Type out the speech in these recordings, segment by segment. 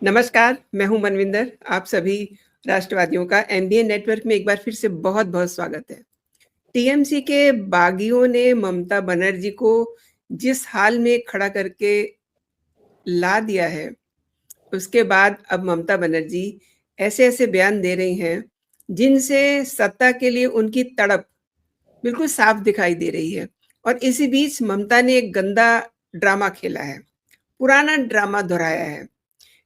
नमस्कार, मैं हूँ मनविंदर। आप सभी राष्ट्रवादियों का एमबीए नेटवर्क में एक बार फिर से बहुत-बहुत स्वागत है। टीएमसी के बागियों ने ममता बनर्जी को जिस हाल में खड़ा करके ला दिया है, उसके बाद अब ममता बनर्जी ऐसे-ऐसे बयान दे रही हैं, जिनसे सत्ता के लिए उनकी तड़प बिल्कुल साफ दिखाई दे रही है। और इसी बीच ममता ने एक गंदा ड्रामा खेला है, पुराना ड्रामा दोहराया है।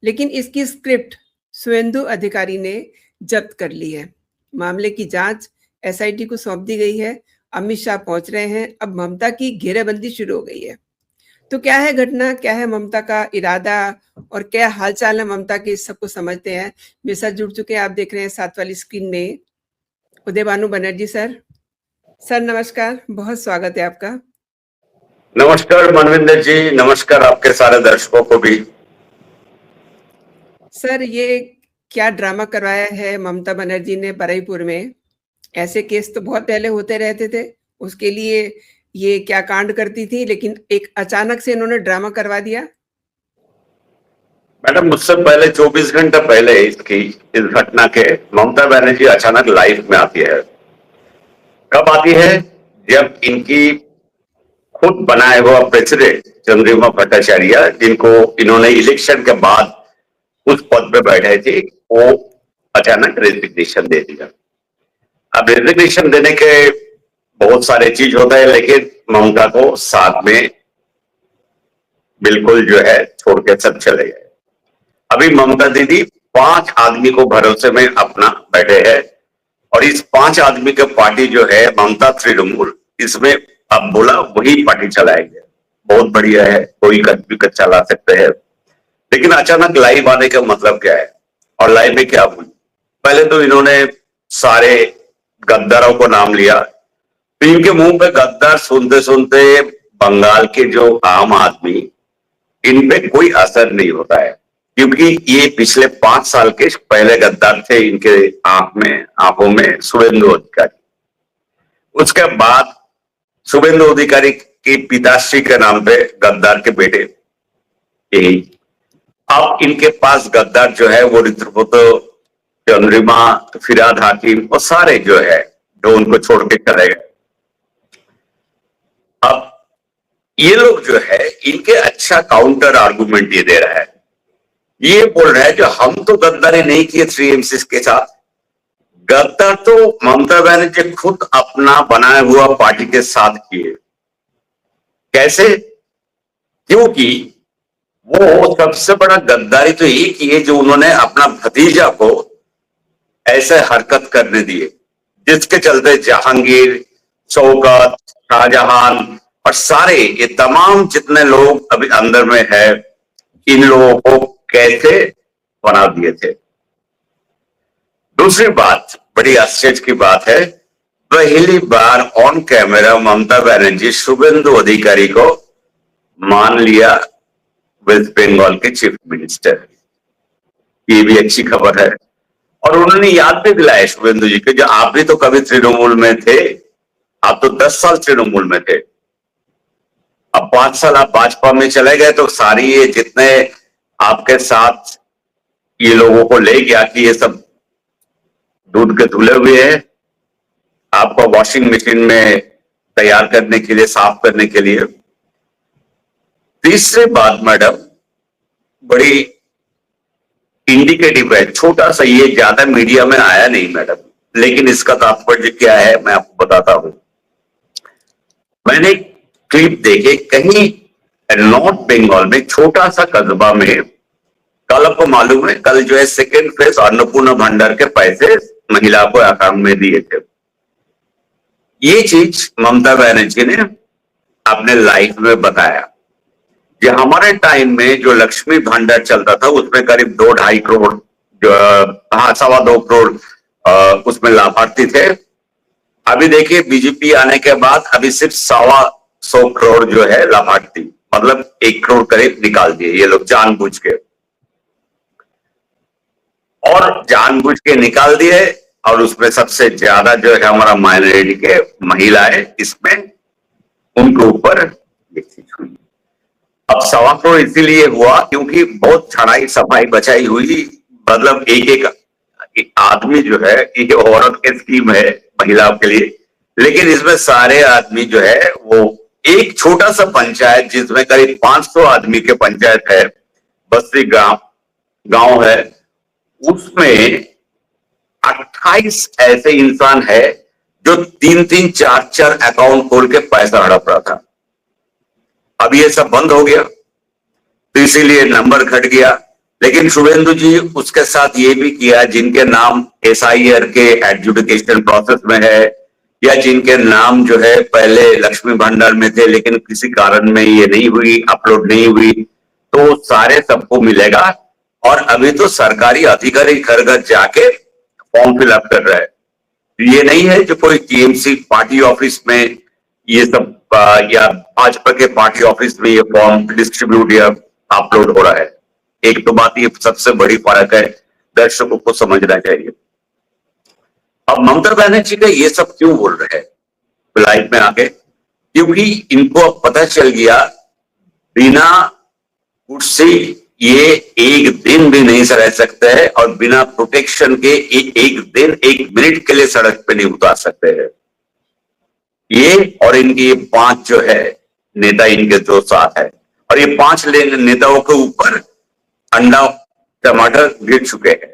लेकिन इसकी स्क्रिप्ट सुवेंदु अधिकारी ने जब्त कर ली है। मामले की जांच एसआईटी को सौंप दी गई है। अमित शाह पहुंच रहे हैं। अब ममता की घेराबंदी शुरू हो गई है। तो क्या है घटना, क्या है ममता का इरादा और क्या हालचाल है ममता के, इस सबको समझते हैं। मेरे साथ जुड़ चुके हैं, आप देख रहे हैं साथ वाली स्क्रीन में, उदय भानु बनर्जी सर। सर नमस्कार, बहुत स्वागत है आपका। नमस्कार मनविंदर जी, नमस्कार आपके सारे दर्शकों को भी। सर ये क्या ड्रामा करवाया है ममता बनर्जी ने बरईपुर में। ऐसे केस तो बहुत पहले होते रहते थे, उसके लिए ये क्या कांड करती थी, लेकिन एक अचानक से इन्होंने ड्रामा करवा दिया। मैडम, मुझसे पहले 24 घंटे पहले इस घटना के ममता बनर्जी अचानक लाइव में आती है। कब आती है? जब इनकी खुद बनाए हुआ प्रेसिडेंट चंद्रिमा भट्टाचार्य, जिनको इन्होंने इलेक्शन के बाद उस पद पे बैठे थे, वो अचानक रेजिग्नेशन दे दिया। अब रेजिग्नेशन देने के बहुत सारे चीज होता है, लेकिन ममता को साथ में बिल्कुल जो है छोड़ के सब चले गए। अभी ममता दीदी 5 आदमी को भरोसे में अपना बैठे हैं, और इस 5 आदमी के पार्टी जो है ममता तृणमूल, इसमें अब बोला वही पार्टी चलाएंगे। बहुत बढ़िया है, कोई भी चला सकते हैं। लेकिन अचानक लाइव आने का मतलब क्या है, और लाइव में क्या हुई? पहले तो इन्होंने सारे गद्दारों को नाम लिया। तो इनके मुंह पे गद्दार सुनते सुनते बंगाल के जो आम आदमी, इन पे कोई असर नहीं होता है, क्योंकि ये पिछले 5 साल के पहले गद्दार थे इनके आंखों में शुभेंदु अधिकारी। उसके बाद शुभेंदु अधिकारी की पिताश्री के नाम पे गद्दार के बेटे। यही अब इनके पास गद्दार जो है वो ऋतुव्रत, चंद्रिमा, फिरहाद हाकिम और सारे जो है जो उनको छोड़ के चले गए। अब ये लोग जो है इनके अच्छा काउंटर आर्गुमेंट ये दे रहा है। ये बोल रहा है जो हम तो गद्दारी नहीं किए 3MC के साथ, गद्दार तो ममता बनर्जी खुद अपना बनाया हुआ पार्टी के साथ किए। कैसे? क्योंकि वो सबसे बड़ा गद्दारी तो ये की है जो उन्होंने अपना भतीजा को ऐसे हरकत करने दिए, जिसके चलते जहांगीर, शौकत, शाहजहां और सारे ये तमाम जितने लोग अभी अंदर में है, इन लोगों को कैसे बना दिए थे। दूसरी बात, बड़ी आश्चर्य की बात है, पहली बार ऑन कैमरा ममता बनर्जी शुभेंदु अधिकारी को मान लिया वेस्ट बंगाल के चीफ मिनिस्टर। ये भी अच्छी खबर है। और उन्होंने याद भी दिलाया शुभेंदु जी को, जो आप भी तो कभी तृणमूल में थे, आप तो 10 साल तृणमूल में थे, अब 5 साल आप भाजपा में चले गए, तो सारी ये जितने आपके साथ ये लोगों को ले गया कि ये सब दूध के धुले हुए हैं, आपको वॉशिंग मशीन में तैयार करने के लिए, साफ करने के लिए। तीसरी बात मैडम, बड़ी इंडिकेटिव है, छोटा सा, ये ज्यादा मीडिया में आया नहीं मैडम, लेकिन इसका तात्पर्य क्या है मैं आपको बताता हूं। मैंने क्लिप देखे, कहीं नॉर्थ बंगाल में छोटा सा कस्बा में, कल आपको मालूम है, कल जो है सेकेंड फेज अन्नपूर्णा भंडार के पैसे महिला को अकाउंट में दिए थे। ये चीज ममता बनर्जी ने अपने लाइफ में बताया। जो हमारे टाइम में जो लक्ष्मी भंडार चलता था, उसमें करीब 2-2.5 करोड़, जो 2.25 करोड़ उसमें लाभार्थी थे। अभी देखिए बीजेपी आने के बाद अभी सिर्फ 125 करोड़ जो है लाभार्थी, मतलब 1 करोड़ करीब निकाल दिए ये लोग जानबूझ के, और जानबूझ के निकाल दिए। और उसमें सबसे ज्यादा जो है हमारा माइनॉरिटी के महिलाएं, इसमें उनके ऊपर ये चीज हुई। अब 1.25 करोड़ इसीलिए हुआ क्योंकि बहुत छड़ाई सफाई बचाई हुई, मतलब एक आदमी जो है, ये औरत की स्कीम है महिलाओं के लिए, लेकिन इसमें सारे आदमी जो है वो एक छोटा सा पंचायत जिसमें करीब 500 आदमी के पंचायत है, बस्ती गांव है, उसमें 28 ऐसे इंसान है जो 3-3, 4-4 अकाउंट खोल के पैसा हड़प रहा था। अब ये सब बंद हो गया तो इसीलिए नंबर घट गया। लेकिन शुभेंदु जी उसके साथ ये भी किया जिनके नाम SIR के एडजुडिकेशन प्रोसेस में है, या जिनके नाम जो है पहले लक्ष्मी भंडार में थे लेकिन किसी कारण में ये नहीं हुई, अपलोड नहीं हुई, तो सारे सबको मिलेगा। और अभी तो सरकारी अधिकारी घर घर जाके फॉर्म फिलअप कर रहा है। ये नहीं है जो कोई TMC पार्टी ऑफिस में ये सब या भाजपा के पार्टी ऑफिस में ये फॉर्म डिस्ट्रीब्यूट या अपलोड हो रहा है। एक तो बात ये सबसे बड़ी फर्क है, दर्शकों को समझना चाहिए। अब ममता बनर्जी का ये सब क्यों बोल रहे हैं लाइव में आके? क्योंकि इनको अब पता चल गया बिना कुर्सी ये एक दिन भी नहीं रह सकते हैं, और बिना प्रोटेक्शन के एक दिन, एक मिनट के लिए सड़क पे नहीं उतार सकते हैं। ये और इनकी 5 जो है नेता इनके जो साथ है, और ये 5 नेताओं के ऊपर अंडा टमाटर गिर चुके हैं।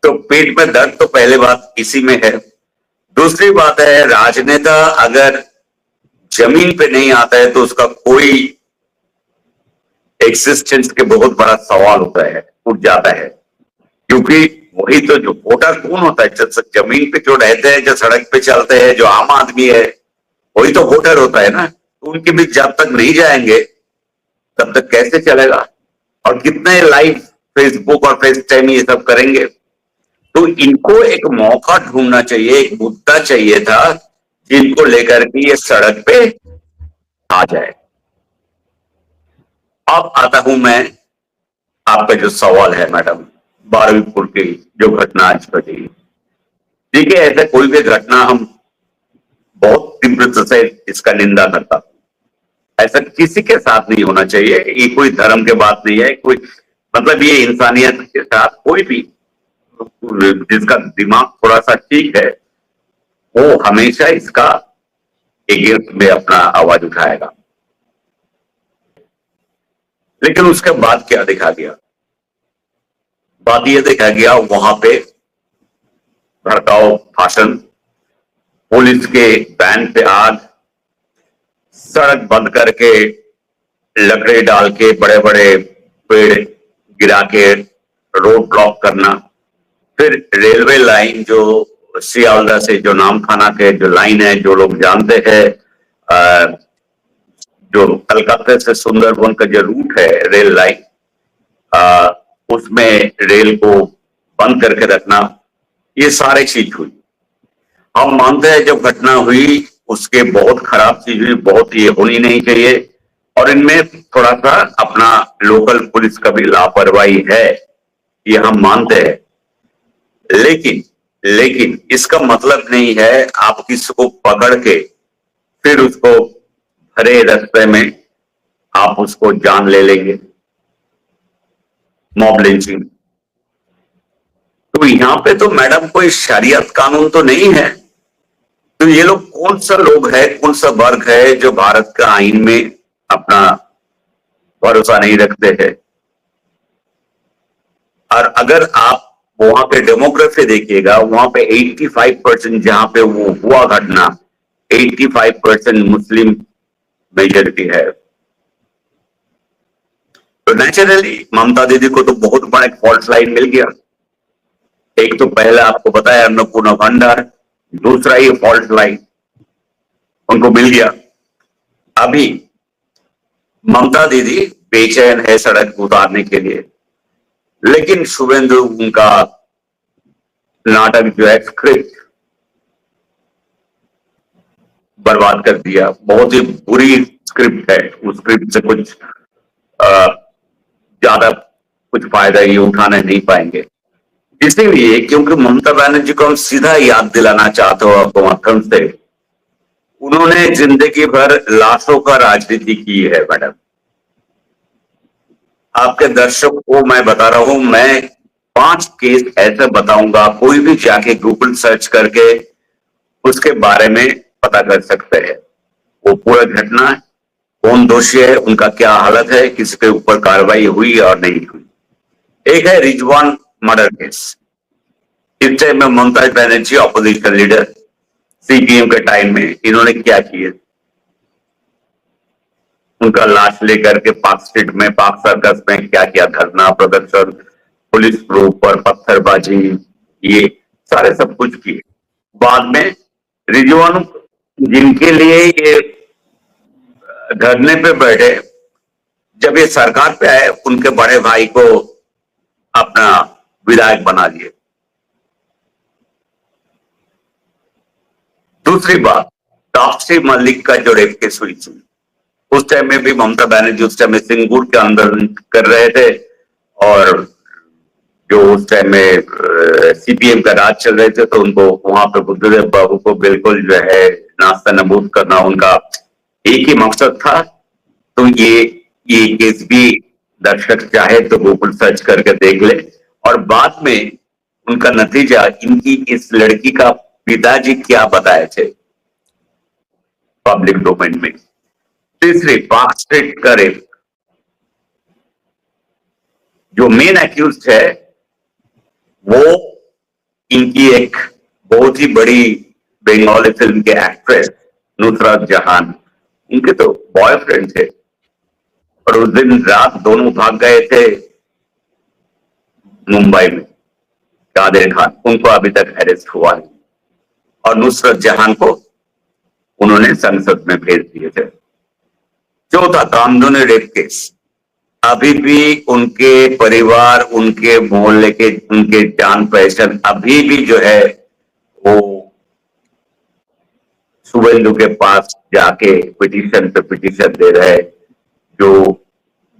तो पेट में दर्द तो पहले बात इसी में है। दूसरी बात है, राजनेता अगर जमीन पे नहीं आता है तो उसका कोई एक्सिस्टेंस के बहुत बड़ा सवाल होता है, उठ जाता है। क्योंकि वही तो जो वोटर कौन होता है, जो जमीन पे जो रहते हैं, जो सड़क पे चलते हैं, जो आम आदमी है, वही तो वोटर होता है ना। तो उनके बीच जब तक नहीं जाएंगे तब तक कैसे चलेगा? और कितने लाइव फेसबुक और फेस टाइम ये सब करेंगे? तो इनको एक मौका ढूंढना चाहिए, एक मुद्दा चाहिए था जिनको लेकर के ये सड़क पे आ जाए। अब आता हूं मैं आपका जो सवाल है मैडम, 12वीं की जो घटना आज घटी। ठीक है, ऐसे कोई भी घटना हम बहुत तीव्रता से इसका निंदा करता हूं। ऐसा किसी के साथ नहीं होना चाहिए। ये कोई धर्म के बात नहीं है, कोई मतलब ये इंसानियत के साथ कोई भी जिसका दिमाग थोड़ा सा ठीक है वो हमेशा इसका अगेंस्ट में अपना आवाज उठाएगा। लेकिन उसके बाद क्या देखा गया? बात यह देखा गया वहां पे भड़काऊ भाषण, पुलिस के वैन पे आग, सड़क बंद करके लकड़े डाल के बड़े बड़े पेड़ गिरा के रोड ब्लॉक करना, फिर रेलवे लाइन जो सियालदा से जो नामखाना के जो लाइन है, जो लोग जानते हैं, जो कलकत्ता से सुंदरबन का जो रूट है रेल लाइन, उसमें रेल को बंद करके रखना, ये सारी चीज हुई। हम मानते हैं जब घटना हुई उसके बहुत खराब चीज हुई, बहुत ये होनी नहीं चाहिए, और इनमें थोड़ा सा अपना लोकल पुलिस का भी लापरवाही है, ये हम मानते हैं। लेकिन इसका मतलब नहीं है आप किसी को पकड़ के फिर उसको भरे रास्ते में आप उसको जान ले लेंगे, मॉब लिंचिंग। तो यहां पे तो मैडम कोई शरीयत कानून तो नहीं है। तो ये लोग कौन सा लोग है, कौन सा वर्ग है जो भारत का आईन में अपना भरोसा नहीं रखते हैं? और अगर आप वहां पे डेमोग्राफी देखिएगा, वहां पे 85% जहां पे वो हुआ घटना, 85% मुस्लिम मेजोरिटी है। तो नेचुरली ममता दीदी को तो बहुत बड़ा एक फॉल्ट लाइन मिल गया। एक तो पहला आपको बताया अन्नपूर्णा भंडार, दूसरा ये फॉल्ट लाइन उनको मिल गया। अभी ममता दीदी बेचैन है सड़क उतारने के लिए, लेकिन शुभेंदु उनका नाटक जो है स्क्रिप्ट बर्बाद कर दिया। बहुत ही बुरी स्क्रिप्ट है, उस स्क्रिप्ट से कुछ ज्यादा कुछ फायदा ये उठाने नहीं पाएंगे। इसीलिए क्योंकि ममता बनर्जी को हम सीधा याद दिलाना चाहते हो आपको माध्यम से, उन्होंने जिंदगी भर लाशों का राजनीति की है मैडम। आपके दर्शक को मैं बता रहा हूं, मैं 5 केस ऐसे बताऊंगा, कोई भी जाके गूगल सर्च करके उसके बारे में पता कर सकते हैं। वो पूरा घटना, कौन दोषी है, उनका क्या हालत है, किसके ऊपर कार्रवाई हुई और नहीं हुई। एक है रिजवान मर्डर केस। इस टाइम में Mamata Banerjee opposition leader, CPM के टाइम में इन्होंने क्या किया, उनका लाश लेकर के पार्क स्ट्रीट में, पार्क सर्कस में क्या किया, धरना प्रदर्शन, पुलिस प्रूफ पर पत्थरबाजी, ये सारे सब कुछ किए। बाद में रिजवान जिनके लिए ये धरने पे बैठे, जब ये सरकार पे आए, उनके बड़े भाई को अपना विधायक बना लिए। दूसरी बात, तापसी मलिक का जो रेप केस हुई थी, उस टाइम में भी ममता बनर्जी उस टाइम में सिंगूर के अंदर कर रहे थे, और जो उस टाइम में सीपीएम का राज चल रहे थे, तो उनको वहां पे बुद्धदेव बाबू को बिल्कुल जो है नास्ता नबूद करना उनका एक ही मकसद था। तो ये केस भी दर्शक चाहे तो गूगल सर्च करके देख ले, और बाद में उनका नतीजा, इनकी इस लड़की का पिताजी क्या बताए थे पब्लिक डोमेन में। तीसरी, पार्क स्ट्रीट का रेप, जो मेन एक्यूज है वो इनकी एक बहुत ही बड़ी बंगाली फिल्म के एक्ट्रेस नुसरत जहान, उनके तो बॉयफ्रेंड थे, और उस दिन रात दोनों भाग गए थे मुंबई में, कादिर खान, उनको अभी तक अरेस्ट हुआ नहीं, और नुसरत जहान को उन्होंने संसद में भेज दिए थे। चौथा, कामदूनी रेप केस, अभी भी उनके परिवार, उनके मोहल्ले के, उनके जान पहचान अभी भी जो है वो शुभेंदु के पास जाके पिटीशन पे पिटीशन दे रहे, जो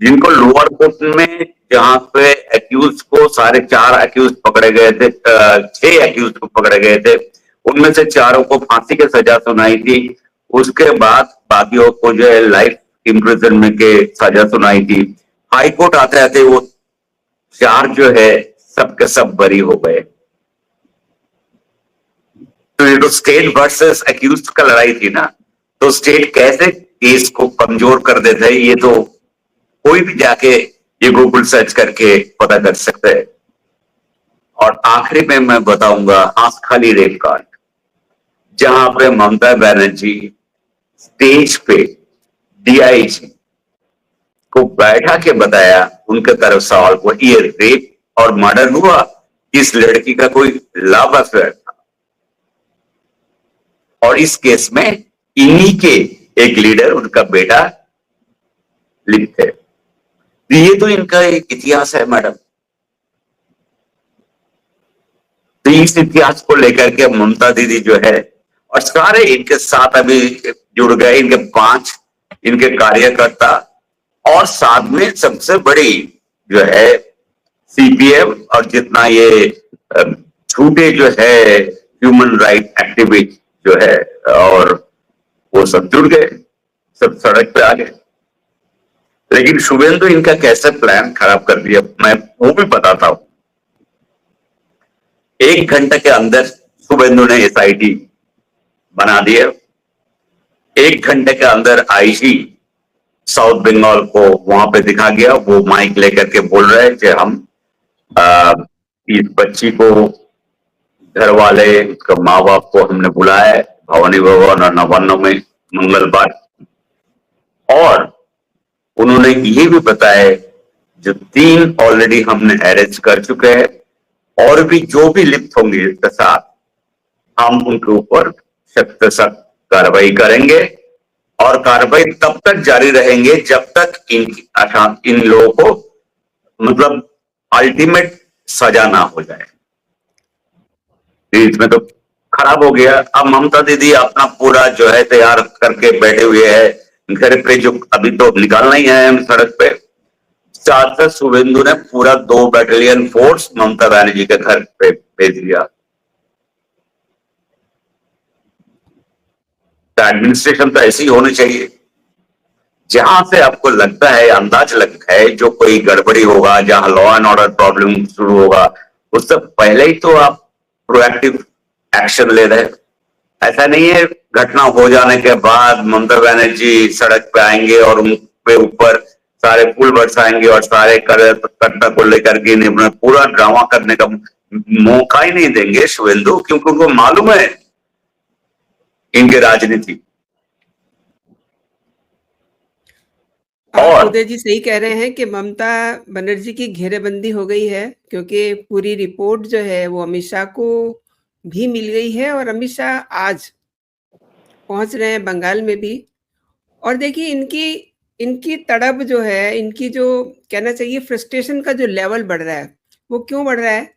जिनको लोअर कोर्ट में, जहां पे एक्यूज को सारे 4 एक्यूज पकड़े गए थे, 6 एक्यूज को पकड़े गए थे, उनमें से 4 को फांसी की सजा सुनाई थी। उसके बाद बाकियों को जो है लाइफ इम्प्रिजनमेंट के सजा सुनाई थी। हाई कोर्ट आते आते वो 4 जो है सबके सब बरी हो गए। तो ये तो स्टेट वर्सेस एक्यूज का लड़ाई थी ना, तो स्टेट कैसे केस को कमजोर कर देते हैं, ये तो कोई भी जाके ये गूगल सर्च करके पता कर सकते हैं। और आखिरी में मैं बताऊंगा आसखाली रेप कांड, जहां पे ममता बनर्जी स्टेज पे डीआईजी को बैठा के बताया, उनके तरफ सवाल को, ये रेप और मर्डर हुआ, इस लड़की का कोई लव अफेयर था, और इस केस में इन्हीं के एक लीडर, उनका बेटा लिप्त है। ये तो इनका एक इतिहास है मैडम। तो इस इतिहास को लेकर के ममता दीदी जो है, और सारे इनके साथ अभी जुड़ गए, इनके 5 इनके कार्यकर्ता, और साथ में सबसे बड़ी जो है सीपीएम, और जितना ये झूठे जो है ह्यूमन राइट एक्टिविस्ट जो है, और वो सब जुड़ गए, सब सड़क पे आ गए। लेकिन शुभेंदु इनका कैसे प्लान खराब कर दिया, मैं वो भी बताता हूं। 1 घंटे के अंदर शुभेंदु ने एसआईटी बना दिया। 1 घंटे के अंदर आईजी साउथ बंगाल को वहां पे दिखा गया, वो माइक लेकर के बोल रहे हैं कि हम इस बच्ची को, घर वाले, उसका माँ बाप को हमने बुलाया है भवानी भवन और नवान्न में मंगलवार, और उन्होंने ये भी बताया जो 3 ऑलरेडी हमने अरेस्ट कर चुके हैं, और भी जो भी लिप्त होंगे इसके साथ हम उनके ऊपर सख्त से सख्त कार्रवाई करेंगे, और कार्रवाई तब तक जारी रहेंगे जब तक इन लोगों को मतलब अल्टीमेट सजा ना हो जाए। इसमें तो खराब हो गया। अब ममता दीदी अपना पूरा जो है तैयार करके बैठे हुए हैं घर पे, जो अभी तो निकालना ही है सड़क पे। साथ साथ शुभेंदु ने पूरा 2 बैटालियन फोर्स ममता बनर्जी के घर पे भेज दिया। तो एडमिनिस्ट्रेशन तो ऐसी होनी चाहिए जहां से आपको लगता है, अंदाज लगता है जो कोई गड़बड़ी होगा, जहां लॉ एंड ऑर्डर प्रॉब्लम शुरू होगा, उससे पहले ही तो आप प्रोएक्टिव एक्शन ले रहे हैं। ऐसा नहीं है घटना हो जाने के बाद ममता बनर्जी सड़क पे आएंगे और उन पे ऊपर सारे फूल बरसाएंगे और सारे कर्ता को लेकर के पूरा ड्रामा करने का मौका ही नहीं देंगे शुभेंदु, क्योंकि उनको मालूम है इनकी राजनीति। और उदय जी सही कह रहे हैं कि ममता बनर्जी की घेरेबंदी हो गई है, क्योंकि पूरी रिपोर्ट जो है वो अमित शाह को भी मिल गई है और अमित शाह आज पहुंच रहे हैं बंगाल में भी। और देखिए इनकी इनकी तड़प जो है, इनकी जो कहना चाहिए फ्रस्ट्रेशन का जो लेवल बढ़ रहा है, वो क्यों बढ़ रहा है?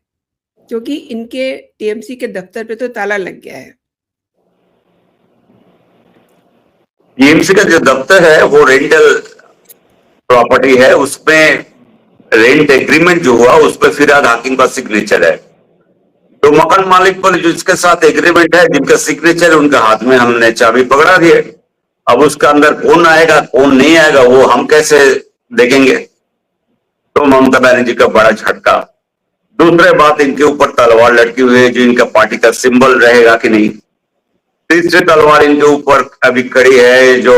क्योंकि इनके टीएमसी के दफ्तर पे तो ताला लग गया है। टीएमसी का जो दफ्तर है वो रेंटल प्रॉपर्टी है, उसमें रेंट एग्रीमेंट जो हुआ उस पर फिरहाद हाकिम का सिग्नेचर है। तो मकान मालिक पर जिसके साथ एग्रीमेंट है, जिनका सिग्नेचर है, उनके हाथ में हमने चाबी पकड़ा दी है। अब उसका अंदर कौन आएगा कौन नहीं आएगा वो हम कैसे देखेंगे? तो ममता बनर्जी का बड़ा झटका। दूसरी बात, इनके ऊपर तलवार लटकी हुई है जो इनका पार्टी का सिंबल रहेगा कि नहीं। तीसरी तलवार इनके ऊपर अभी खड़ी है जो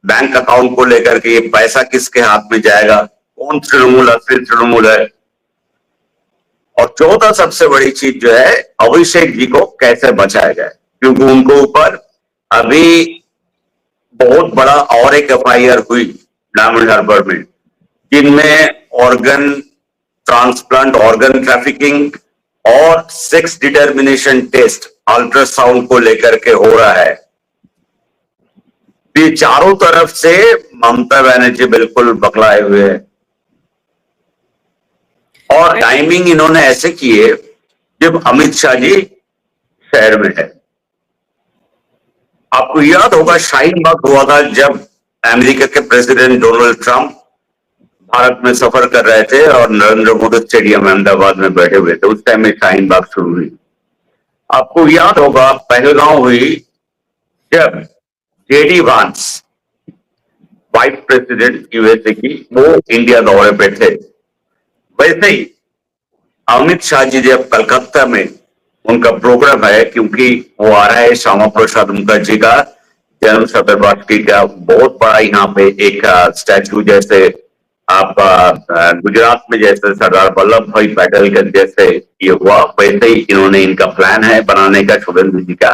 बैंक अकाउंट को लेकर के, ये पैसा किसके हाथ में जाएगा, कौन तृणमूल असली तृणमूल है। और चौथा सबसे बड़ी चीज जो है, अभिषेक जी को कैसे बचाया जाए, क्योंकि उनको ऊपर अभी बहुत बड़ा और एक एफआईआर हुई डायमंड हार्बर में, जिनमें ऑर्गन ट्रांसप्लांट, ऑर्गन ट्रैफिकिंग और सेक्स डिटर्मिनेशन टेस्ट, अल्ट्रासाउंड को लेकर के हो रहा है। ये चारों तरफ से ममता बनर्जी बिल्कुल बकलाए हुए हैं। और टाइमिंग इन्होंने ऐसे की है जब अमित शाह जी शहर में है। आपको याद होगा शाहीन बाग हुआ था जब अमेरिका के प्रेसिडेंट डोनाल्ड ट्रंप भारत में सफर कर रहे थे और नरेंद्र मोदी स्टेडियम अहमदाबाद में बैठे हुए थे। उस टाइम में शाहीन बाग शुरू हुई। आपको याद होगा पहलगांव हुई जब जेडी वांस, वाइस प्रेसिडेंट यूएसए की, वो इंडिया दौरे पे थे। वैसे ही अमित शाह जी जब कलकत्ता में उनका प्रोग्राम है, क्योंकि वो आ रहा है श्यामा प्रसाद मुखर्जी का जन्म शतवार्षिकी का बहुत बड़ा यहाँ पे एक स्टैचू, जैसे आपका गुजरात में जैसे सरदार वल्लभ भाई पटेल के जैसे ये हुआ, वैसे ही इन्होंने इनका प्लान है बनाने का शुभेंदु जी का।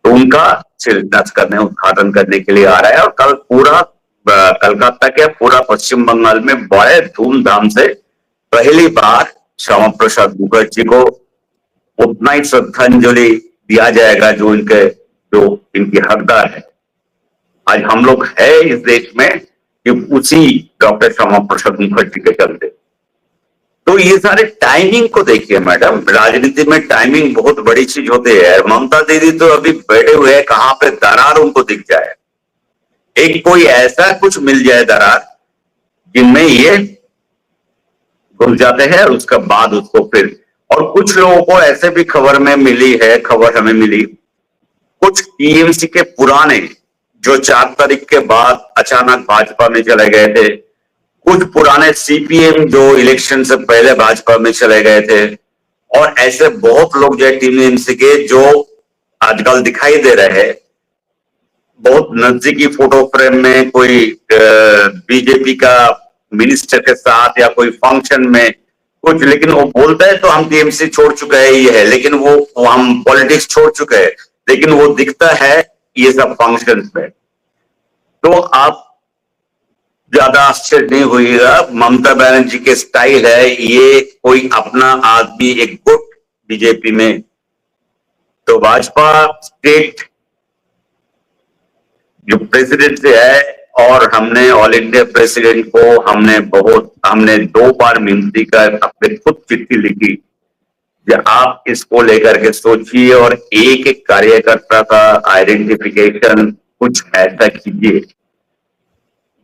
तो उनका शिलान्यास करने, उद्घाटन करने के लिए आ रहा है। और कल पूरा कलकत्ता के पूरा पश्चिम बंगाल में बड़े धूमधाम से पहली बार श्यामा प्रसाद मुखर्जी को उतना ही श्रद्धांजलि दिया जाएगा जो इनकी हकदार है। आज हम लोग है इस देश में कि उसी डॉक्टर श्यामा प्रसाद मुखर्जी के चलते। तो ये सारे टाइमिंग को देखिए मैडम, राजनीति में टाइमिंग बहुत बड़ी चीज होती है। ममता दीदी तो अभी बैठे हुए हैं, कहां पे दरार उनको दिख जाए, एक कोई ऐसा कुछ मिल जाए दरार जिनमें ये घुस जाते हैं, उसके बाद उसको फिर। और कुछ लोगों को ऐसे भी खबर में मिली है, खबर हमें मिली, कुछ टीएमसी के पुराने जो 4 तारीख के बाद अचानक भाजपा में चले गए थे, कुछ पुराने सीपीएम जो इलेक्शन से पहले भाजपा में चले गए थे, और ऐसे बहुत लोग जो टीएमसी के जो आजकल दिखाई दे रहे हैं बहुत नजदीकी फोटो फ्रेम में, कोई बीजेपी का मिनिस्टर के साथ या कोई फंक्शन में कुछ, लेकिन वो बोलता है तो हम टीएमसी छोड़ चुके हैं ये है, लेकिन वो हम पॉलिटिक्स छोड़ चुके हैं, लेकिन वो दिखता है ये सब फंक्शंस में। तो आप ज्यादा आश्चर्य नहीं होइएगा, ममता बनर्जी के स्टाइल है ये, कोई अपना आदमी एक गुट बीजेपी में। तो भाजपा स्टेट जो प्रेसिडेंट से है, और हमने ऑल इंडिया प्रेसिडेंट को हमने 2 बार विनती कर अपने खुद चिट्ठी लिखी कि आप इसको लेकर के सोचिए और एक एक कार्यकर्ता का आइडेंटिफिकेशन कुछ ऐसा कीजिए।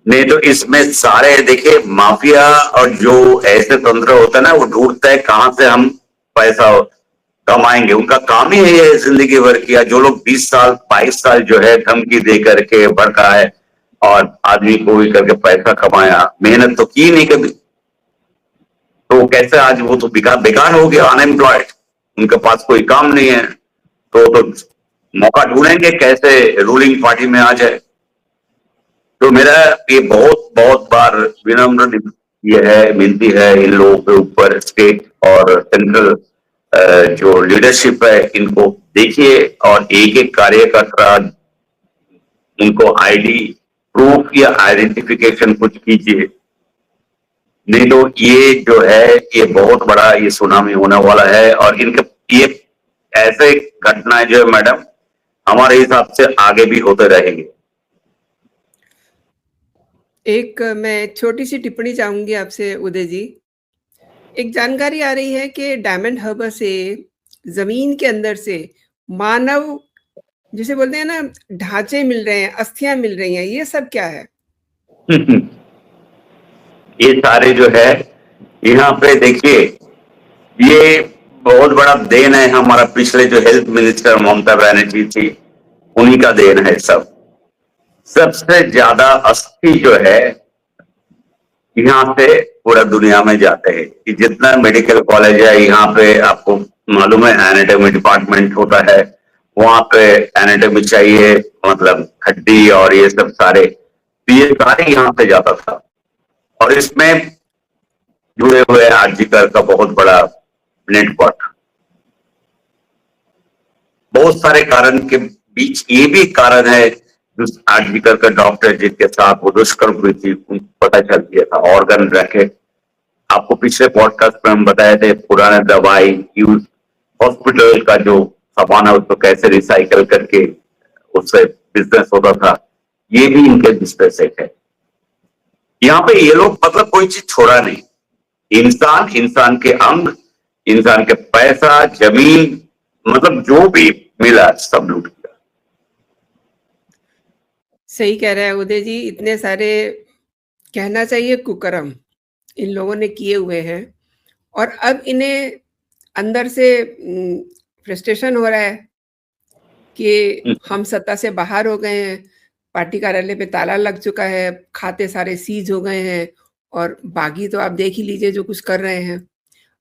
नहीं तो इसमें सारे देखिए माफिया और जो ऐसे तंत्र होता है ना, वो ढूंढता है कहां से हम पैसा कमाएंगे। उनका काम ही है ये जिंदगी भर किया। जो लोग 20 साल 22 साल जो है धमकी दे करके बढ़ा है और आदमी को भी करके पैसा कमाया, मेहनत तो की नहीं कभी, तो कैसे आज वो तो बेकार हो गया, अनएम्प्लॉयड, उनके पास कोई काम नहीं है, तो मौका ढूंढेंगे कैसे रूलिंग पार्टी में आ जाए। तो मेरा ये बहुत बहुत बार विनम्र ये है, विनती है इन लोगों के ऊपर, स्टेट और सेंट्रल जो लीडरशिप है, इनको देखिए और एक एक कार्यकर्ता उनको आईडी प्रूफ या आइडेंटिफिकेशन कुछ कीजिए, नहीं तो ये जो है ये बहुत बड़ा ये सुनामी होने वाला है। और इनके ये ऐसे घटनाएं जो है मैडम हमारे हिसाब से आगे भी होते रहेंगे। एक मैं छोटी सी टिप्पणी चाहूंगी आपसे उदय जी। एक जानकारी आ रही है कि डायमंड हार्बर से जमीन के अंदर से मानव, जिसे बोलते हैं ना, ढांचे मिल रहे हैं, अस्थियां मिल रही हैं, ये सब क्या है? ये सारे जो है यहाँ पे देखिए, ये बहुत बड़ा देन है हमारा, पिछले जो हेल्थ मिनिस्टर ममता बनर्जी थी उन्हीं का देन है सब। सबसे ज्यादा अस्थि जो है यहाँ से पूरा दुनिया में जाते हैं कि जितना मेडिकल कॉलेज है यहाँ पे आपको मालूम है एनाटॉमी डिपार्टमेंट होता है, वहां पे एनाटॉमी चाहिए, मतलब हड्डी और ये सब सारे, तो ये सारे यहाँ से जाता था। और इसमें जुड़े हुए आरजीकर का बहुत बड़ा नेटवर्क, बहुत सारे कारण के बीच ये भी कारण है, आरजीकर का डॉक्टर जिनके साथ वो दुष्कर्म हुई थी उनको पता चल गया था ऑर्गन रखे। आपको पिछले पॉडकास्ट में हम बताए थे पुराने दवाई यूज, हॉस्पिटल का जो सामान है उसको कैसे रिसाइकल करके उससे बिजनेस होता था, ये भी इनके बिजनेस है। यहाँ पे ये लोग मतलब कोई चीज छोड़ा नहीं, इंसान, इंसान के अंग, इंसान के पैसा, जमीन, मतलब जो भी मिला सब लूट किया। सही कह रहे हैं उदय जी। इतने सारे, कहना चाहिए, कुकर्म इन लोगों ने किए हुए हैं और अब इन्हें अंदर से फ्रस्ट्रेशन हो रहा है कि हम सत्ता से बाहर हो गए हैं, पार्टी कार्यालय पे ताला लग चुका है, खाते सारे सीज हो गए हैं और बागी तो आप देख ही लीजिए जो कुछ कर रहे हैं।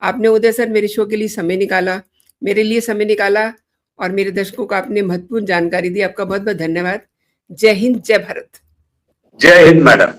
आपने उदय सर मेरे शो के लिए समय निकाला, मेरे लिए समय निकाला और मेरे दर्शकों को आपने महत्वपूर्ण जानकारी दी। आपका बहुत बहुत धन्यवाद। जय हिंद, जय भारत। जय हिंद मैडम।